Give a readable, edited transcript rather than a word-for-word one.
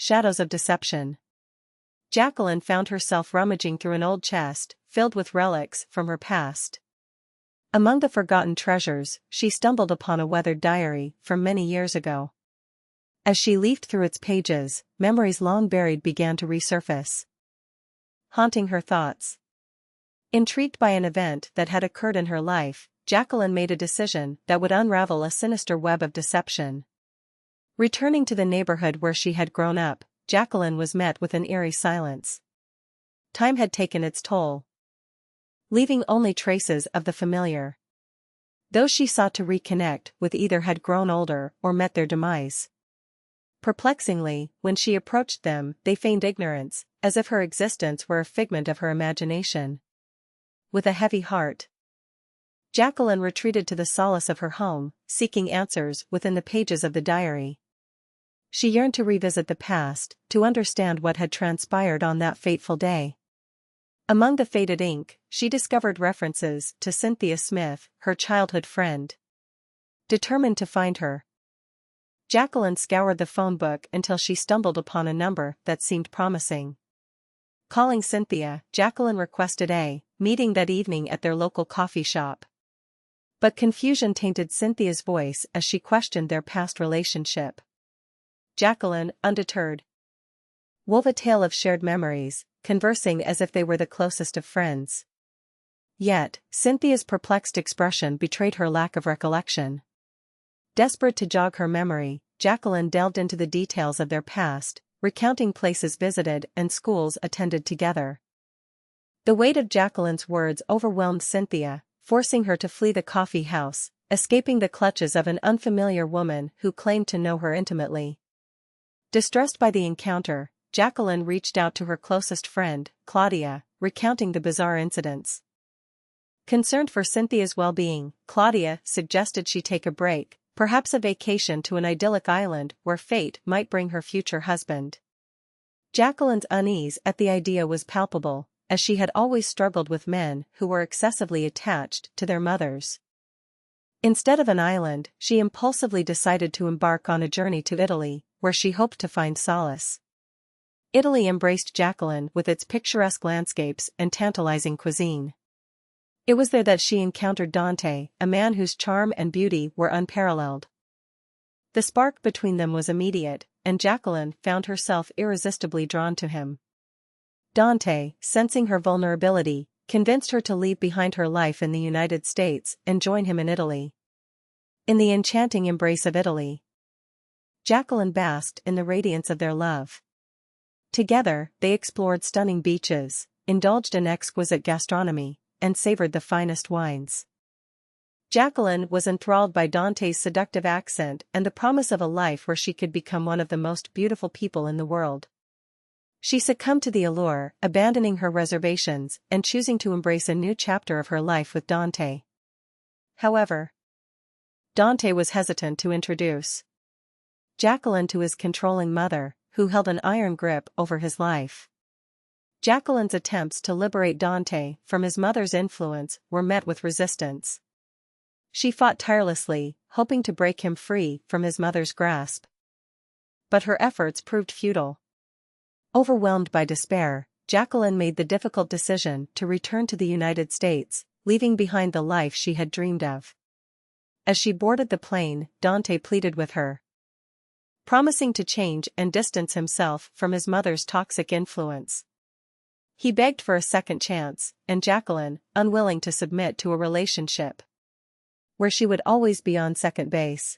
Shadows of Deception. Jacqueline found herself rummaging through an old chest, filled with relics from her past. Among the forgotten treasures, she stumbled upon a weathered diary from many years ago. As she leafed through its pages, memories long buried began to resurface, haunting her thoughts. Intrigued by an event that had occurred in her life, Jacqueline made a decision that would unravel a sinister web of deception. Returning to the neighborhood where she had grown up, Jacqueline was met with an eerie silence. Time had taken its toll, leaving only traces of the familiar. Those she sought to reconnect with either had grown older or met their demise. Perplexingly, when she approached them, they feigned ignorance, as if her existence were a figment of her imagination. With a heavy heart, Jacqueline retreated to the solace of her home, seeking answers within the pages of the diary. She yearned to revisit the past, to understand what had transpired on that fateful day. Among the faded ink, she discovered references to Cynthia Smith, her childhood friend. Determined to find her, Jacqueline scoured the phone book until she stumbled upon a number that seemed promising. Calling Cynthia, Jacqueline requested a meeting that evening at their local coffee shop. But confusion tainted Cynthia's voice as she questioned their past relationship. Jacqueline, undeterred, wove a tale of shared memories, conversing as if they were the closest of friends. Yet, Cynthia's perplexed expression betrayed her lack of recollection. Desperate to jog her memory, Jacqueline delved into the details of their past, recounting places visited and schools attended together. The weight of Jacqueline's words overwhelmed Cynthia, forcing her to flee the coffee house, escaping the clutches of an unfamiliar woman who claimed to know her intimately. Distressed by the encounter, Jacqueline reached out to her closest friend, Claudia, recounting the bizarre incidents. Concerned for Cynthia's well-being, Claudia suggested she take a break, perhaps a vacation to an idyllic island where fate might bring her future husband. Jacqueline's unease at the idea was palpable, as she had always struggled with men who were excessively attached to their mothers. Instead of an island, she impulsively decided to embark on a journey to Italy, where she hoped to find solace. Italy embraced Jacqueline with its picturesque landscapes and tantalizing cuisine. It was there that she encountered Dante, a man whose charm and beauty were unparalleled. The spark between them was immediate, and Jacqueline found herself irresistibly drawn to him. Dante, sensing her vulnerability, convinced her to leave behind her life in the United States and join him in Italy. In the enchanting embrace of Italy, Jacqueline basked in the radiance of their love. Together, they explored stunning beaches, indulged in exquisite gastronomy, and savored the finest wines. Jacqueline was enthralled by Dante's seductive accent and the promise of a life where she could become one of the most beautiful people in the world. She succumbed to the allure, abandoning her reservations and choosing to embrace a new chapter of her life with Dante. However, Dante was hesitant to introduce Jacqueline to his controlling mother, who held an iron grip over his life. Jacqueline's attempts to liberate Dante from his mother's influence were met with resistance. She fought tirelessly, hoping to break him free from his mother's grasp. But her efforts proved futile. Overwhelmed by despair, Jacqueline made the difficult decision to return to the United States, leaving behind the life she had dreamed of. As she boarded the plane, Dante pleaded with her, promising to change and distance himself from his mother's toxic influence. He begged for a second chance, and Jacqueline, unwilling to submit to a relationship where she would always be on second base,